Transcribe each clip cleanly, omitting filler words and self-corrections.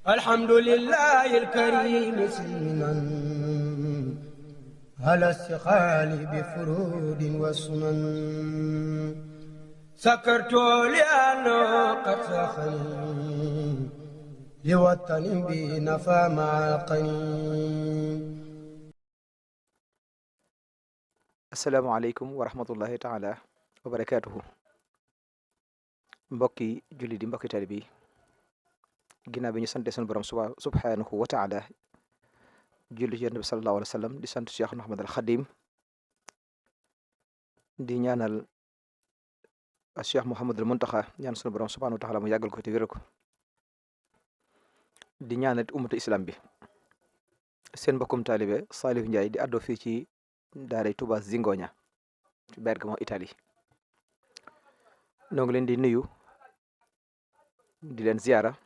الحمد لله الكريم سلما على استقال بفرود وسنن سكرت لأنه قد سخني لوطن بنفى مع القنين. asalaamaaleykum wa rahmatullahi taala wa barakaatuhu. mbokki julli di mbokki tali bi ginnaaw bi ñu sante sunu borom subhaanahu wa taala julli ci yonent bi sallallahu alayhi wa sallam di sant Cheikh Ahmad al Xadim di ñaanal Cheikh Mouhamadul Muntaxa ñaan sunu borom subhaanahu wa taala mu yàggal ko te wéral ko di ñaanal ummatu islam bi. seen mbokkum taalibe Salif Ndiaye di àddoo fii ci daaray Touba Zingoña ci Bergamo Italie. noo ngi leen di nuyu di leen ziyaara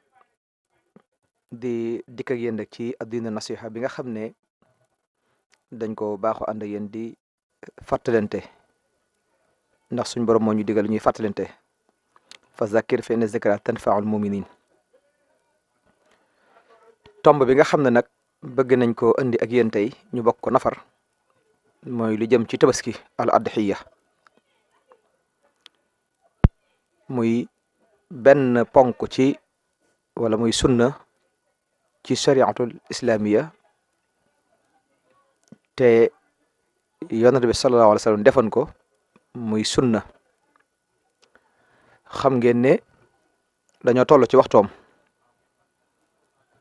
di dikk ak yéen rek ci addina nasiha bi nga xam ne dañ ko baaxoo ànd ak yéen di fàttalante ndax suñ borom moo ñu digal ñuy fàttalante fa zakir fa inna zikra tanfaul muminin. tomb bi nga xam ne nag bëgg nañ ko indi ak yéen tey ñu bokk ko nafar mooy lu jëm ci tabaski al adhiya, muy benn ponk ci wala muy sunna ci shariatul islamiya te yonent bi sallallahu alayhi wa sallam defoon ko muy sunna. xam ngeen ne dañoo toll ci waxtoom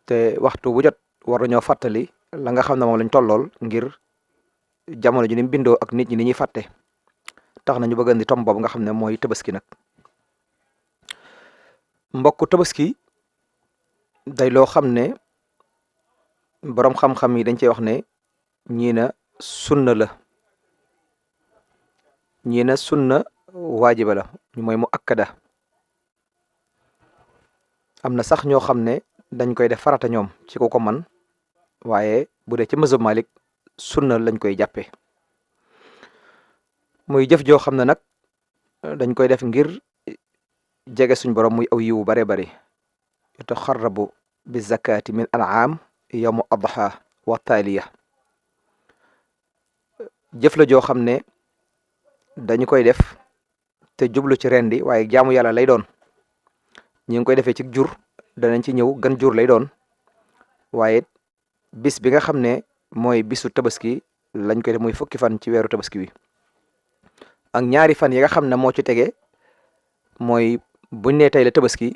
te waxtu bu jot war nañoo fàttali la nga xam ne moom lañ tollool ngir jamono ji ni mu bindoo ak nit ñi ni ñuy fàtte tax nañu bëgg andi tomb boobu nga xam ne mooy tabaski nag. mbokku tabaski day loo xam ne boroom xam-xam yi dañ cey wax ne ñii na sunna la, ñii na sunna waajiba la, ñu mooy mu akkada. am na sax ñoo xam ne dañ koy def farata ñoom ci ku ko man, waaye bu dee ci mazhab Malik sunna lañ koy jàppe. muy jëf joo xam ne nag dañ koy def ngir jege suñ borom, muy aw yiwu bare bari. yataxarrabu bi zakati min an'am yawmu adha wa taaliya. jëf la joo xam ne dañu koy def te jublu ci rendi waaye jaamu yàlla lay doon. ñi ngi koy defee ci jur, danañ ci ñëw gan jur lay doon, waaye bis bi nga xam ne mooy bisu tabaski lañ koy def muy fukki fan ci weeru tabaski wi. ak ñaari fan yi nga xam ne moo ci tege mooy buñ ne tey la tabaski,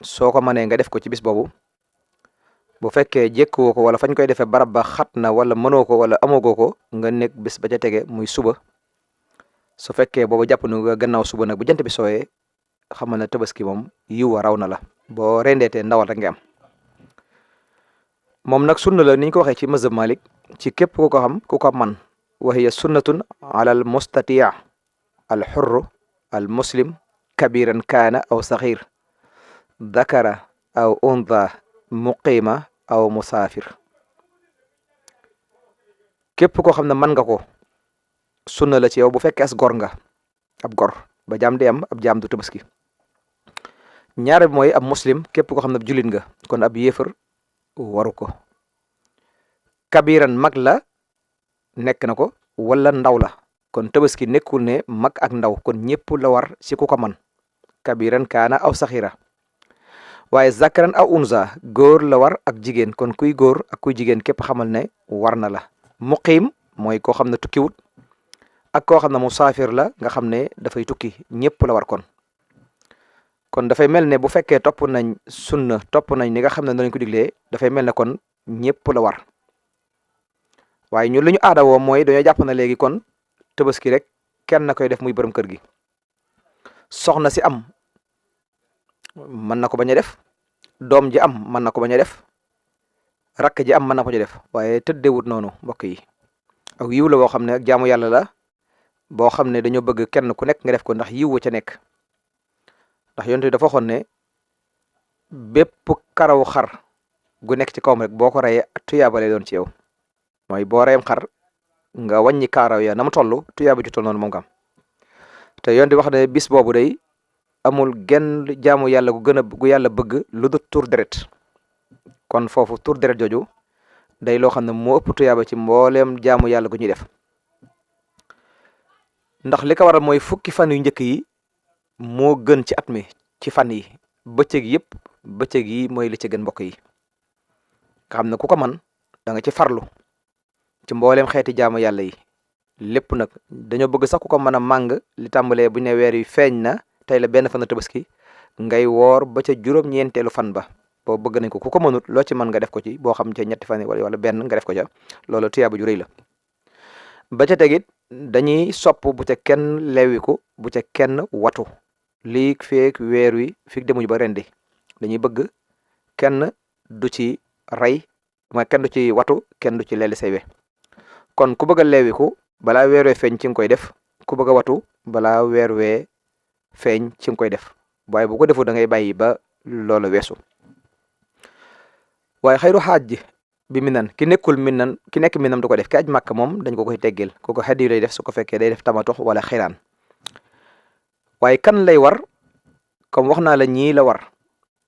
soo ko mënee nga def ko ci bis boobu. bu fekkee jékkuwoo ko wala fañ koy defee barab ba xat na wala mënoo ko wala amagoo ko, nga nekk bis ba ca tege muy suba. su fekkee boobu jàpp nu nga gannaaw suba nag bu jant bi sooyee, xamal na tabaski moom yiw wa raw na la, boo rendeetee ndawal rek nga am. moom nag sunna la ni ñu ko waxee ci mazhab Malik ci képp ku ko xam ku ko man. wa hiya sunnatun ala al mustati' al hurr al muslim kabiran kaana aw saxir dakara aw untha muqima aw musaafir. képp koo xam ne mën nga ko sunna la ci yow bu fekkee as gor nga, ab gor ba jaam di am ab jaam du tabaski. ñaar bi mooy ab muslim, képp koo xam ne ab jullit nga, kon ab yéefar waru ko. kabiran mag la nekk na ko wala ndaw la, kon tabaski nekkul ne mag ak ndaw, kon ñëpp la war ci ku ko man. kabiran kaana aw saxira. waaye zakaran aw unza, góor la war ak jigéen, kon kuy góor ak kuy jigéen képp xamal ne war na la. muqiim mooy koo xam ne tukkiwut, ak koo xam ne musaafir la nga xam ne dafay tukki, ñëpp la war kon dafay mel ne bu fekkee topp nañ sunna, topp nañ ni nga xam ne danañ ko diglee, dafay mel ne kon ñëpp la war. waaye ñun li ñu aada woo mooy dañoo jàpp na léegi kon tabaski rek kenn na koy def muy borom kër gi. soxna si am mën na ko bañ a def, doom ji am mën na ko bañ a def, rakk ji am mën na ko bañ a def, waaye tëddeewut noonu mbokk yi. ak yiw la boo xam ne ak jaamu yàlla la boo xam ne dañoo bëgg kenn ku nekk nga def ko ndax yiw wa ca nekk. ndax yonent bi dafa waxoon ne bépp karaw xar gu nekk ci kawam rek boo ko reyee tuyaaba lay doon ci yow. mooy boo reyam xar nga wàññi kaaraw ya na mu toll, tuyaaba ju toll noonu moom nga am. te yoon di wax ne bis boobu day amul genn jaamu yàlla gu yàlla bëgg lu dul tur deret. kon foofu tur deret jooju day loo xam ne moo ëpp tuyaaba ci mbooleem jaamu yàlla gu ñuy def ndax li ko waral mooy fukki fan yu njëkk yi moo gën ci at mi ci fan yi bëccëg yëpp bëccëg yi mooy li ci gën mbokk yi nga xam ne ku ko man da nga ci farlu ci mbooleem xeeti jaamu yàlla yi lépp nag dañoo bëgg sax ku ko mën a màng li tàmbalee bu ne weer yu feeñ na tey la benn fan tabaski ngay woor ba ca juróom-ñeenteelu fan ba boo bëgg nañ ko ku ko mënut loo ci mën nga def ko ci boo xam ca ñetti fan yi wala benn nga def ko ca loolu tuyaaba ju rëy la ba ca tegit dañuy sopp bu ca kenn lewiku bu ca kenn watu lii feek weer wi fi demuñu ba rendi dañuy bëgg kenn du ci rey mooy kenn du ci watu kenn du ci leeli say we kon ku bëgg a leewiku balaa weer wee feeñ ci nga koy def ku bëgg a watu balaa weer wee feeñ ci nga koy def waaye bu ko defu da ngay bàyyi ba loola weesu waaye xayru xaaj bi minan ki nekkul minan ki nekk minam du ko def ki aj màkk moom dañ ko koy teggil kooku xedd yu lay def su ko fekkee day def tamatux wala xiraan waaye kan lay war comme wax naa la ñii la war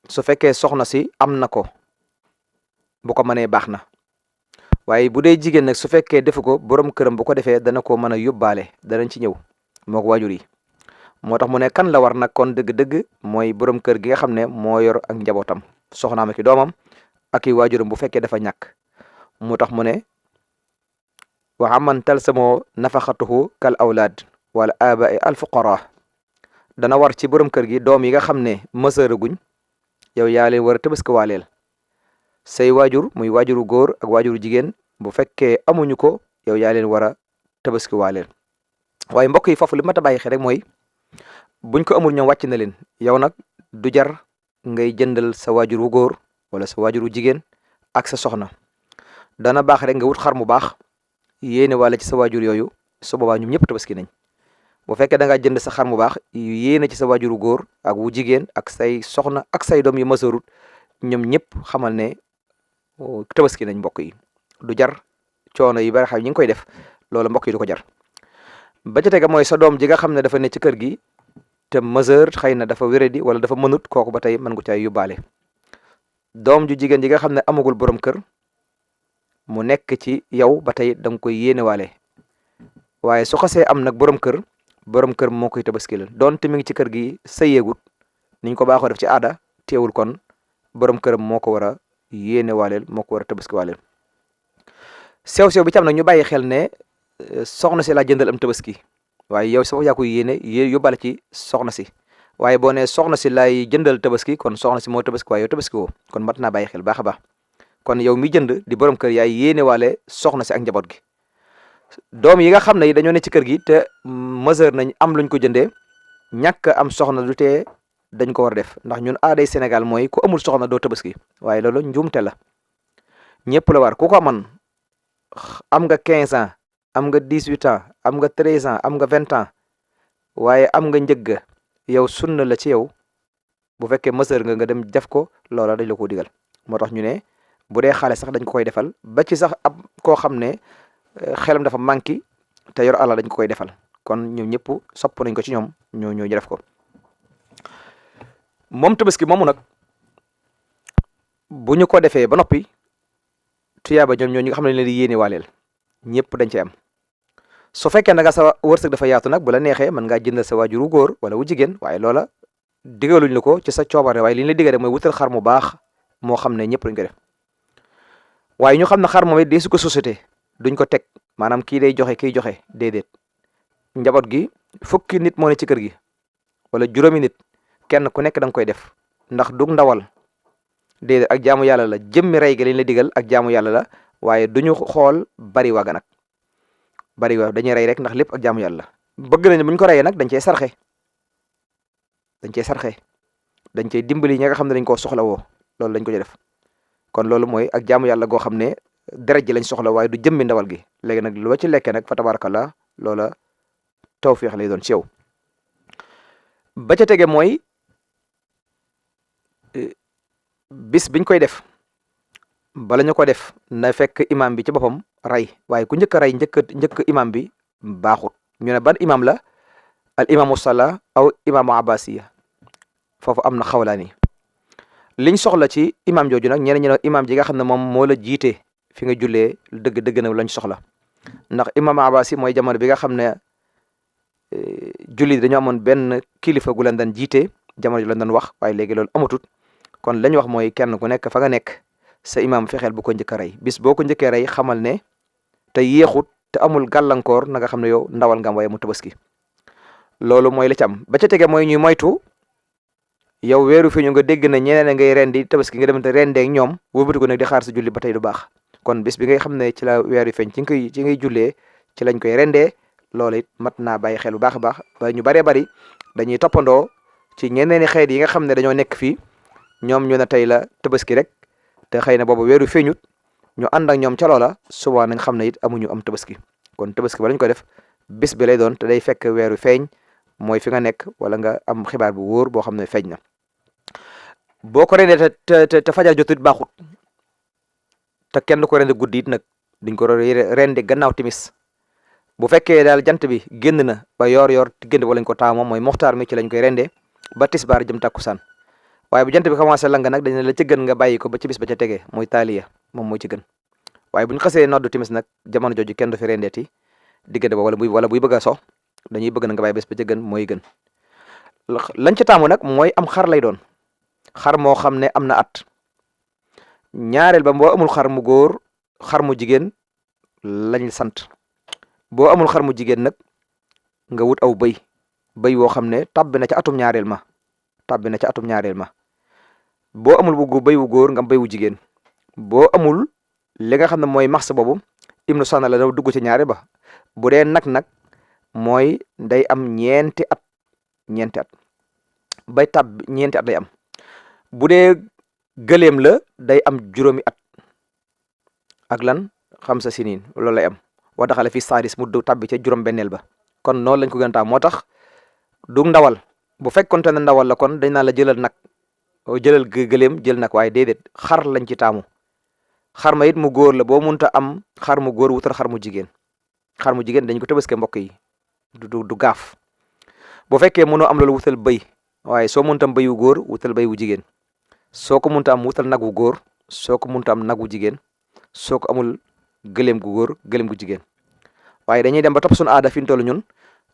su fekkee soxna si am na ko bu ko mënee baax na waaye bu dee jigéen nag su fekkee defu ko borom këram bu ko defee dana ko mën a yóbbaale danañ ci ñëw moo ko waajur yi moo tax mu ne kan la war nag kon dëgg-dëgg mooy borom kër gi nga xam ne moo yor ak njabootam soxnaam ak i doomam ak i waajuram bu fekkee dafa ñàkk moo tax mu ne wa aman talsamoo nafaxatuhu kal awlaad wala abai al fuqara dana war ci borom kër gi doom yi nga xam ne mësëraguñ yow yaa leen war a tabaski waaleel say waajur muy waajuru góor ak waajuru jigéen bu fekkee amuñu ko yow yaa leen war a tabaski waaleel waaye mbokk yi foofu li mat a bàyyi xel rek mooy buñ ko amul ñoom wàcc na leen yow nag du jar ngay jëndal sa waajuru góor wala sa waajuru jigéen ak sa soxna dana baax rek nga wut xar mu baax yéene wala ci sa waajur yooyu su boobaa ñoom ñëpp tabaski nañ bu fekkee da ngaa jënd sa xar mu baax yéene ci sa waajuru góor ak wu jigéen ak say soxna ak say doom yu mësarut ñoom ñëpp xamal ne tabaski nañ mbokk yi du jar coono yi bari xam ñi ngi koy def loolu mbokk yi du ko jar ba ca tege mooy sa doom ji nga xam ne dafa ne ci kër gi te mesure xëy na dafa wéradi wala dafa mënut kooku ba tey mën nga cay yóbbaale doom ju jigéen ji nga xam ne amagul borom kër mu nekk ci yow ba tey da nga koy yéenewaale waaye su xasee am nag borom kër moo koy tabaski la donte mi ngi ci kër gi sëyeegut niñ ko baaxoo def ci aada teewul kon borom këram moo ko war a yéenewaaleel moo ko war a tabaski waaleel sew bi tam nag ñu bàyyi xel ne soxna si laa jëndal am tabaski waaye yow sax yaa koy yéene yóbbaale ci soxna si waaye boo nee soxna si laay jëndal tabaski kon soxna si moo tabaski waaye yow tabaski woo kon mat naa bàyyi xel baax a baax kon yow mi jënd di borom kër yaay yéene waale soxna si ak njaboot gi doom yi nga xam ne dañoo ne ci kër gi te mesure nañ am luñ ko jëndee ñàkk am soxna du tee dañ ko war a def ndax ñun aaday Sénégal mooy ku amul soxna doo tabaski waaye loolu njuumte la ñëpp la war ku ko man am nga 15 ans am nga 18 ans am nga 13 ans am nga 20 ans waaye am nga njëgg yow sunna la ci yow bu fekkee mesure nga dem def ko loola dañ la ko digal moo tax ñu ne bu dee xale sax dañ ko koy defal ba ci sax ab koo xam ne xelam dafa manqué te yor alal dañ ko koy defal kon ñoom ñëpp sopp nañ ko ci ñoom ñoo def ko moom tabaski moomu nag bu ñu ko defee ba noppi tuyaaba ñoom ñi nga xam ne leen di yéene waaleel ñëpp dañ ci am su fekkee nag sa wërsëg dafa yaatu nag bu la neexee mën ngaa jëndal sa waajuru góor wala wu jigéen waaye loola digaluñ la ko ci sa coobare waaye li ñu la digale mooy wutal xar mu baax moo xam ne ñëpp dañ ko def waaye ñu xam ne xar moom it dee su ko société duñ ko teg maanaam kii day joxe kiy joxe déedéet njaboot gi fukki nit moo ne ci kër gi wala juróomi nit kenn ku nekk da nga koy def ndax dug ndawal déedéet ak jaamu yàlla la jëmmi rey ga lañ la digal ak jaamu yàlla la waaye duñu xool bari waaga nag bari waa dañuy rey rek ndax lépp ak jaamu yàlla bëgg nañ bu ñu ko reyee nag dañ cey sarxe dañ cey dimbali ñi nga xam ne dañ koo soxla woo loolu dañ ko ci def kon loolu mooy ak jaamu yàlla goo xam ne deret ji lañ soxla waaye du jëmmi ndawal gi léegi nag lu ci lekkee nag fa tabarakallah loola tawfiix lay doon ci yow ba ca tege mooy bis biñ koy def bala ñu ko def na fekk imam bi ci boppam rey waaye ku njëkk a rey njëkk imam bi baaxut ñu ne ban imam la al imamu sala aw imamu abbasiya foofu am na xawlaani liñ soxla ci imam jooju nag ñeneen ñi ne imam ji nga xam ne moom moo la jiite fi nga jullee dëgg nag lañ soxla ndax imam Abbas yi mooy jamono bi nga xam ne julli dañoo amoon benn kilifa gu leen daan jiite jamono ji lañ daan wax waaye léegi loolu amatut kon lañ wax mooy kenn ku nekk fa nga nekk sa imam fexeel bu ko njëkk a rey bis boo ko njëkkee rey xamal ne te yéexut te amul gàllankoor na nga xam ne yow ndawal nga am waaye mu tabaski loolu mooy la ci am ba ca tege mooy ñuy moytu yow weeru fi ñu nga dégg na ñeneen ngay rendi tabaski nga demante rendeek ñoom wóobatu ko nag di xaar sa julli ba tey du baax kon bis bi ngay xam ne ci la weeru feeñ ci ngay jullee ci lañ koy rendee loolu it mat naa bàyyi xel bu baax a baax ba ñu baree bari dañuy toppandoo ci ñeneeni xeet yi nga xam ne dañoo nekk fii ñoom ñu ne tey la tabaski rek te xëy na boobu weeru feeñut ñu ànd ak ñoom ca loola suba nañ xam ne it amuñu am tabaski kon tabaski ba lañ ko def bis bi lay doon te day fekk weeru feeñ mooy fi nga nekk wala nga am xibaar bu wóor boo xam ne feeñ na boo ko rendee te fajar jotut baaxut te kenn ko rende guddi it nag duñ ko rende gannaaw timis bu fekkee daal jant bi génn na ba yor diggante ba lañ ko taamoo mooy moxtaar mi ci lañ koy rendee ba tisbaar jëm takkusaan waaye bu jant bi commencé lang nag dañ ne la ci gën nga bàyyi ko ba ci bis ba ca tegee mooy taaliya moom mooy ci gën waaye bu ñu xasee noddu timis nag jamono jooju kenn du fi rendeeti diggante ba wala buy bëgg a so dañuy bëgg na nga bàyyi bés ba ca gën mooy gën lañ ca taamu nag mooy am xar lay doon xar moo xam ne am na at ñaareel ba boo amul xar mu góor xar mu jigéen lañ sant boo amul xar mu jigéen nag nga wut aw bëy woo xam ne tàbbi na ca atum ñaareel ma boo amul bu bëy wu góor nga am bëy wu jigéen boo amul li nga xam ne mooy max boobu ibnu sana la daw dugg ci ñaare ba bu dee nag mooy day am ñeenti at bay tab ñeenti at day am bu dee gëléem la day am juróomi at ak lan xam sa siniin loolu lay am wa daxale fi sadis mu tabbi ca juróom benneel ba kon noonu lañ ko gën a taam moo tax du ndawal bu fekkonte ne ndawal la kon dañ naan la jëlal gëléem jël nag waaye déedéet xar lañ ci taamu xar ma it mu góor la boo munta am xar mu góor wutal xar mu jigéen dañ ko tabaske mbokk yi du gaaf bu fekkee mënoo am loolu wutal bëy waaye soo munta am bëy wu góor wutal bëy wu jigéen soo ko munta am wutal nag wu góor soo ko munta am nag wu jigéen soo ko amul gëléem gu góor gëléem gu jigéen waaye dañuy dem ba topp suñu aada fi ñu toll ñun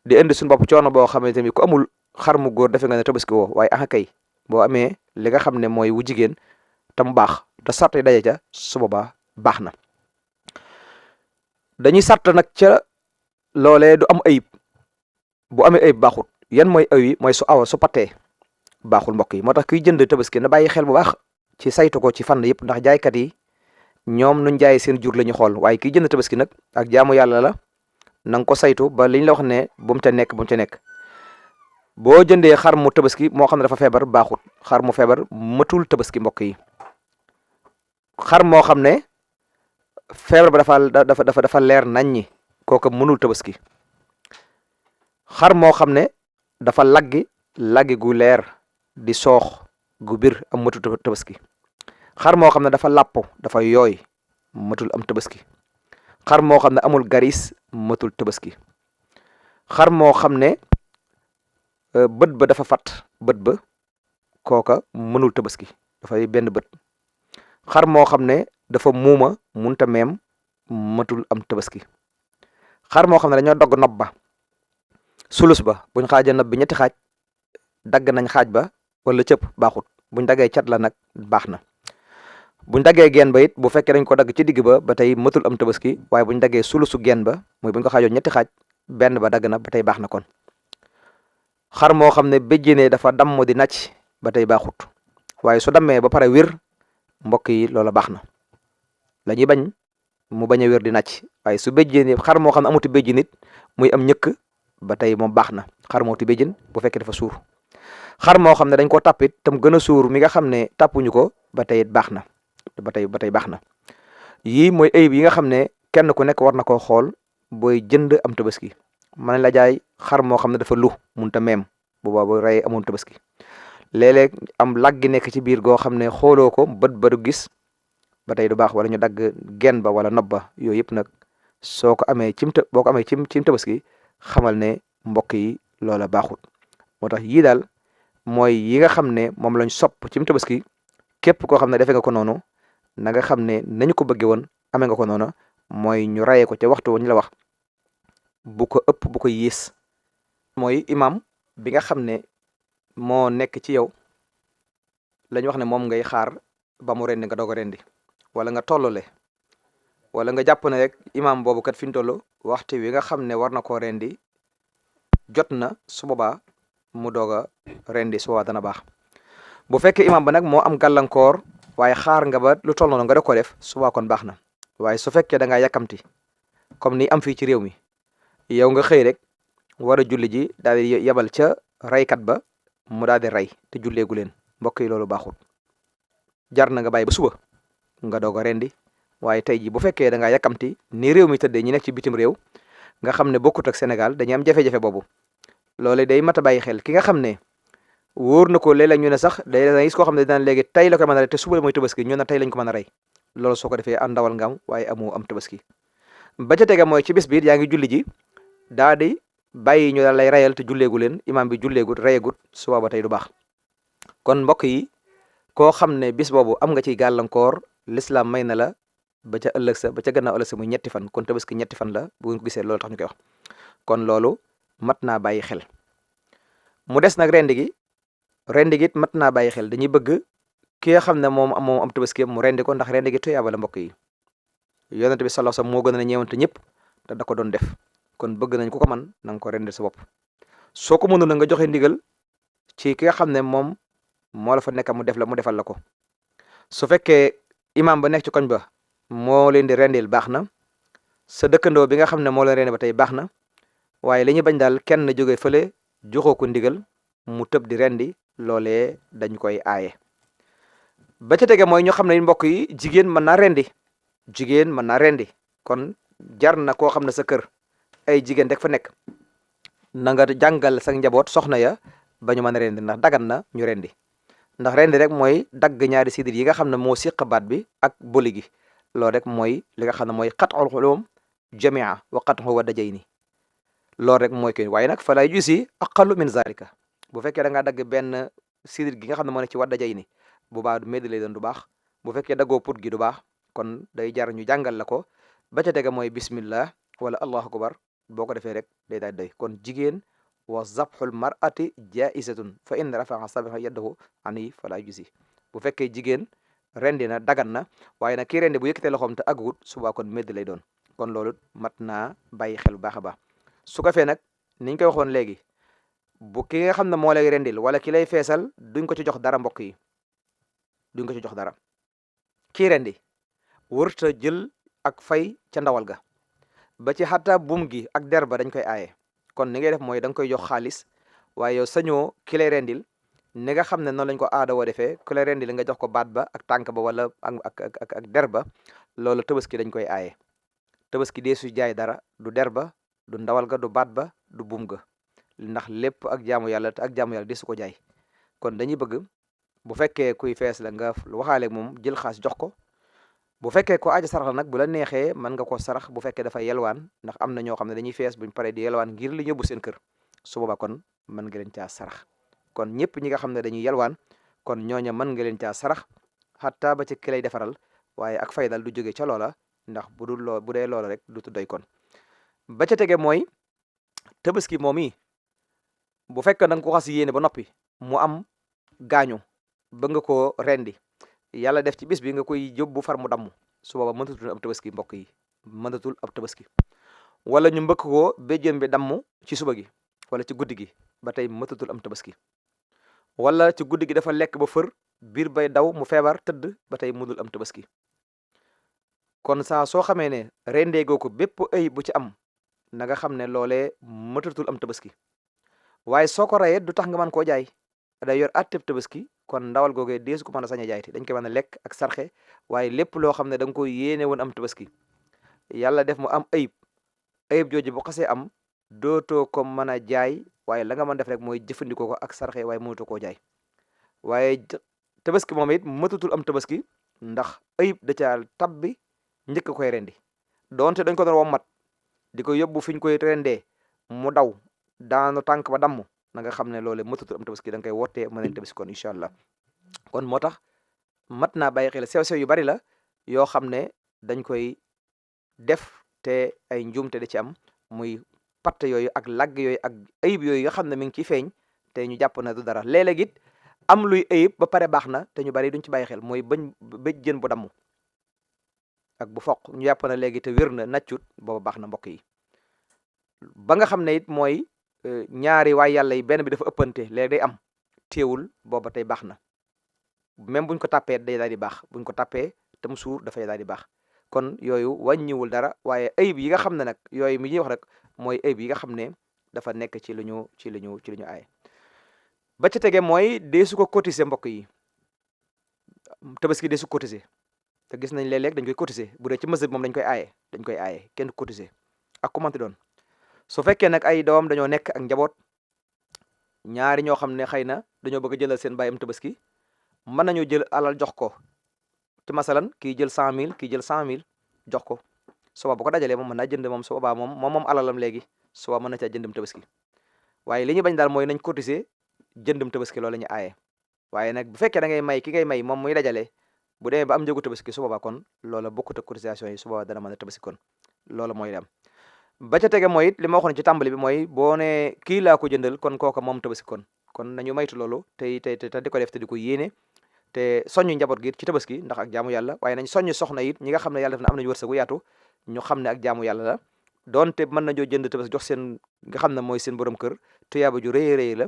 di indi suñu bopp coono boo xam ne tamit ku amul xar mu góor defe nga ne tabaski woo waaye axa kay boo amee li nga xam ne mooy wu jigéen te mu baax te sart yi daje ca su boobaa baax na dañuy sart nag ca loolee du am ayib bu amee ayib baaxut yan mooy ayib mooy su patee baaxul mbokk yi moo tax kuy jënd tabaski na bàyyi xel bu baax ci saytu ko ci fànn yëpp ndax jaaykat yi ñoom nuñ jaay seen jur la ñu xool waaye kiy jënd tabaski nag ak jaamu yàlla la na nga ko saytu ba liñ la wax ne bu mu ca nekk boo jëndee xar mu tabaski moo xam ne dafa feebar baaxut xar mu feebar matul tabaski mbokk yi xar moo xam ne feebar ba dafa leer nañ ñi kooka mënul tabaski xar moo xam ne dafa laggi gu leer di soox gu bir am matul tabaski xar moo xam ne dafa làpp dafa yooy matul am tabaski xar moo xam ne amul garis matul tabaski xar moo xam ne bët ba dafa fat bët ba kooka mënul tabaski dafay benn bët xar moo xam ne dafa muuma munta meem matul am tabaski xar moo xam ne dañoo dogg nopp ba sulus ba buñ xaaja nopp bi ñetti xaaj dagg nañ xaaj ba wala cëpp baaxut buñ daggee cat la nag baax na buñ daggee geen ba it bu fekkee dañ ko dagg ci digg ba tey matul am tabaski waaye buñ daggee sulusu geen ba mooy buñ ko xaajoon ñetti xaaj benn ba dagg na ba tey baax na kon xar moo xam ne béjjénee dafa damm di nàcc ba tey baaxut waaye su dammee ba pare wér mbokk yi loola baax na la ñuy bañ mu bañ a wér di nàcc waaye su béjjénee xar moo xam ne amuti béjjén it muy am ñëkk ba tey moom baax na xar moo ti béjjén bu fekkee dafa suur xar moo xam ne dañ koo tàppit tam gën a suur mi nga xam ne tàppuñu ko ba tey it baax na ba tey baax na yii mooy ayib yi nga xam ne kenn ku nekk war na koo xool booy jënd am tabaski mën la jaay xar moo xam ne dafa lu munta meem boobaa booy rey amoon tabaski léeg-léeg am laggi nekk ci biir goo xam ne xooloo ko bët ba du gis ba tey du baax wala ñu dagg gen ba wala nopp ba yooyu yëpp nag boo ko amee cim tabaski xamal ne mbokk yi loola baaxut moo tax yii daal mooy yi nga xam ne moom lañ sopp cim tabaski képp koo xam ne defe nga ko noonu na nga xam ne nañu ko bëggee woon amee nga ko noonu mooy ñu rayee ko ca waxtu ñu la wax bu ko ëpp bu ko yées mooy imam bi nga xam ne moo nekk ci yow lañu wax ne moom ngay xaar ba mu rendi nga doog a rendi wala nga tollule wala nga jàpp ne rek imam boobu kat fi ñu toll waxtu wi nga xam ne war na koo rendi jot na su boobaa mu doog a rendi su boobaa dana baax bu fekkee imam ba nag moo am gàllankoor waaye xaar nga ba lu toll noonu nga doog ko def su boobaa kon baax na waaye su fekkee da ngaa yàkkamti comme ni am fii ci réew mi yow nga xëy rek war a julli ji daal di yebal ca raykat ba mu daal di rey te julleegu leen mbokk yi loolu baaxul jar na nga bàyyi ba suba nga doog a rendi waaye tey ji bu fekkee da ngaa yàkkamti ni réew mi tëddee ñi nekk ci bitim réew nga xam ne bokkut ak Sénégal dañuy am jafe-jafe boobu loolu day mat a bàyyi xel ki nga xam ne wóor na ko léeg-léeg ñu ne sax day gis koo xam ne daan léegi tey la ko mën a rey te suba mooy tabaski ñu ne tey lañ ko mën a rey loolu soo ko defee ndawal nga am waaye amoo am tabaski ba ca tege mooy ci bis bi yaa ngi julli ji daa di bàyyi ñu daal lay rayal te julleegu leen imam bi julleegut rayegut suba ba tey du baax kon mbokk yi koo xam ne bis boobu am nga ciy gàllankoor l'islam may na la ba ca ëllëg sa ba ca gannaaw ëllëg sa muy ñetti fan kon tabaski ñetti fan la bu ngeen ko gisee loolu tax ñu koy wax kon loolu mat naa bàyyi xel mu des nag rendi gi it mat naa bàyyi xel dañuy bëgg ki nga xam ne moom am tabaski mu rendi ko ndax rendi gi tuyaaba la mbokk yi yonent bi sallallahu alayhi wasallam moo gën a ñeewante ñëpp te da ko doon def kon bëgg nañ ku ko man na nga ko rendi sa bopp soo ko mënul nga joxe ndigal ci ki nga xam ne moom moo la fa nekk mu defal la ko su fekkee imam ba nekk ci koñ ba moo leen di rendil baax na sa dëkkandoo bi nga xam ne moo leen rendi ba tey baax na waaye li ñu bañ daal kenn jóge fële joxoo ko ndigal mu tëb di rendi loolee dañ koy aaye ba ca tege mooy ñu xam ne mbokk yi jigéen mën naa rendi kon jar na koo xam ne sa kër ay jigéen rek fa nekk na nga jàngal sa njaboot soxna ya ba ñu mën a rendi ndax dagan na ñu rendi ndax rendi rek mooy dagg ñaari sidit yi nga xam ne moo siq baat bi ak boli gi loolu rek mooy li nga xam ne mooy qat'ul hulum jamia wa qat'u wadajayni loolu rek mooy koy waaye nag fa lay jusi aqallu min zalika bu fekkee da ngaa dagg benn sidit gi nga xam ne moo nekk ci wadajayni bu baax médi lay doon du baax bu fekkee daggoo put gi du baax kon day jar ñu jàngal la ko ba ca tege mooy bismillah wala allahu akbar boo ko defee rek day daal doy kon jigéen wa zabxul mar'ati jaizatun fa in rafa'a sabiha yadahu ani fala jusi bu fekkee jigéen rendi na dagan na waaye nag kii rendi bu yëkkatee loxoom te àggut suba kon médd lay doon kon loolu mat naa bàyyi xel bu baax a baax su ko fee nag niñ koy waxoon léegi bu ki nga xam ne moo lay rendil wala ki lay feesal duñ ko ci jox dara mbokk yi duñ ko ci jox dara kii rendi wërta jël ak fay ca ndawal ga ba ci xataa buum gi ak der ba dañ koy aaye kon ni ngay def mooy da nga koy jox xaalis waaye yow sañoo ki lay rendil ni nga xam ne noonu lañ ko aada woo defee ki lay rendil nga jox ko baat ba ak tànk ba wala ak der ba loolu tabaski dañ koy aaye tabaski dee su jaay dara du der ba du ndawal ga du baat ba du buum ga ndax lépp ak jaamu yàlla te ak jaamu yàlla dee su ko jaay kon dañuy bëgg bu fekkee kuy fees la nga waxaale moom jël xaas jox ko bu fekkee ko aaja sarax la nag bu la neexee mën nga ko sarax bu fekkee dafa yelwaan ndax am na ñoo xam ne dañuy fees buñ paree di yelwaan ngir li yóbbu seen kër su boobaa kon mën nga leen caa sarax kon ñëpp ñi nga xam ne dañuy yelwaan kon ñooña mën nga leen caa sarax xataa ba ci ki lay defaral waaye ak fay dal du jóge ca loola ndax bu dee loola rek du tuddoy kon ba ca tege mooy tabaski moom yi bu fekkee da nga ko xas yéene ba noppi mu am gaañu ba nga koo rendi yàlla def ci bis bi nga koy yóbbu far mu damm su booba mëntatul ab tabaski mbokk yi mëntatul ab tabaski wala ñu mbëkk ko béjjén bi damm ci suba gi wala ci guddi gi ba tey mëntatul am tabaski wala ci guddi gi dafa lekk ba fër biir bay daw mu feebar tëdd ba tey mënul am tabaski kon saa soo xamee ne rendeegoo ko bépp ay bu ci am na nga xam ne loolee mëtatul am tabaski waaye soo ko rayee du tax nga mën koo jaay day yor atteb tabaski kon ndawal googee deesu ko mën a sañ a jaay te dañ koy mën a lekk ak sarxe waaye lépp loo xam ne da nga ko yéene woon am tabaski yàlla def mu am ayib jooju bu xasee am dootoo ko mën a jaay waaye la nga mën def rek mooy jëfandikoo ko ak sarxe waaye mënutoo koo jaay waaye tabaski moom it mëtatul am tabaski ndax ayib da ca tabbi njëkk koy rendi doonte dañ ko doon wommat di ko yóbbu fi ñu koy rendee mu daw daanu tànk ba damm na nga xam ne loole mëtatul am tabaski da nga koy wootee mën a tabaski kon incha allah kon moo tax mat naa bàyyi xel sew-sew yu bari la yoo xam ne dañ koy def te ay njuumte da ci am muy patt yooyu ak lagg yooyu ak ayib yooyu nga xam ne mi ngi ciy feeñ te ñu jàpp na du dara léeg-léeg it am luy ayib ba pare baax na te ñu bari duñ ci bàyyi xel mooy bëj jën bu damm ak bu foq ñu jàpp na léegi te wér na naccut booba baax na mbokk yi ba nga xam ne it mooy ñaari waay yàlla yi benn bi dafa ëppante léegi day am téewul booba tey baax na même buñ ko tàppee day daal di baax buñ ko tàppee te mu suur dafay daal di baax kon yooyu wàññiwul dara waaye ayib yi nga xam ne nag yooyu mi ñuy wax rek mooy ayib yi nga xam ne dafa nekk ci lu ñu aaye ba ca tege mooy deesu ko cotiser mbokk yi tabaski deesu ko cotiser te gis nañ léeg-léeg dañ koy cotiser bu dee ci mësëb moom dañ koy aaye kenn du cotiser ak commenté doon su fekkee nag ay doom dañoo nekk ak njaboot ñaari ñoo xam ne xëy na dañoo bëgg a jëlal seen bàyyam tabaski mën nañu jël alal jox ko ci masalan kii jël 100 000 kii jël 100 000 jox ko suba bu ko dajalee moom mën naa jënd moom su boobaa moom alalam léegi suba mën na caa jëndam tabaski waaye li ñu bañ daal mooy nañ cotiser jëndam tabaski loolu la ñu aaye waaye nag bu fekkee da ngay may ki ngay may moom muy dajale bu demee ba am njëgu tabaski su boobaa kon loola bokkut ak cotisation yi su boobaa dana mën a tabaski kon loola mooy dem ba ca tege mooy it li ma waxoon ci tàmbali bi mooy boo ne kii laa ko jëndal kon kooka moom tabaski kon nañu maytu loolu te di ko def te di ko yéene te soññu njaboot gi ci tabaski ndax ak jaamu yàlla waaye nañ soññ soxna it ñi nga xam ne yàlla def na am nañu wërsëgu yaatu ñu xam ne ak jaamu yàlla la doonte mën nañoo jënd tabaski jox seen nga xam ne mooy seen borom kër tuyaaba ju rëy rëy la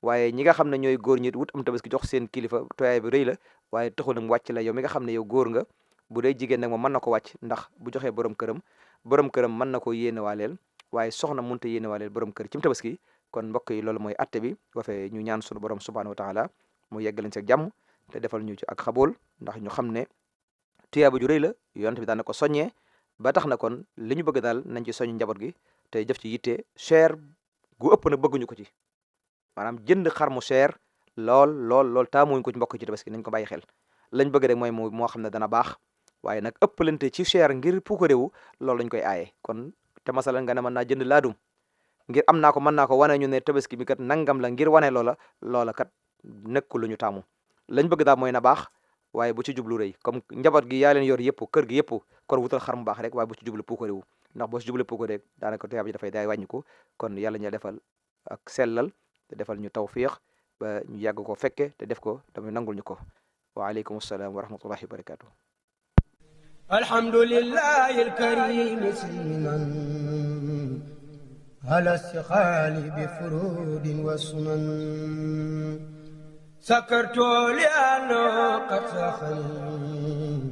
waaye ñi nga xam ne ñooy góor ñi wut am tabaski jox seen kilifa tuyaaba rëy la waaye taxul na mu wàcc la yow mi nga xam ne yow góor nga bu dee jigéen nag moom mën na ko wàcc ndax bu joxee borom këram mën na ko yéene waaleel waaye soxna mënut a yéene waaleel borom kër ci tabaski kon mbokk yi loolu mooy atte bi wafee ñu ñaan sunu borom subhanahu wa taala mu yeggalañ ci ak jàmm te defal ñu ci ak xabool ndax ñu xam ne tuyaaba ju rëy la yonent bi daan na ko soññee ba tax na kon li ñu bëgg daal nañ ci soññ njaboot gi te jëf ci yitte cher gu ëpp na bëgguñu ko ci maanaam jënd xar mu cher lool taamuñ ko ci mbokk ci tabaski nañ ko bàyyi xel lañ bëgg rek mooy moo xam ne dana baax waaye nag ëppalante ci cher ngir puukarewu loolu lañ koy aaye kon te masalan nga ne mën naa jënd laadum ngir am naa ko mën naa ko wane ñu ne tabaski bi kat nangam la ngir wane loola kat nekkul lu ñu taamu lañ bëgg daal mooy na baax waaye bu ci jublu rëy comme njaboot gi yaa leen yor yëpp kër gi yëpp kon wutal xar mu baax rek waaye bu ci jublu puukarewu ndax boo ci jublu puukare rek daanaka tuyaab ji dafay daay wàññiku kon yàlla ñu defal ak sellal te defal ñu tawfiq ba ñu yàgg ko fekke te def ko tamit nangul ñu ko waaleykum salaam wa rahmatullahi wa barakatuh alhamdulillahi alkarim silminan ala istiqaali bi furudin wa sunan sakartu li'annahu qad saxani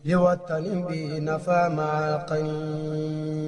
li watanin bi nafa ma'a alqanin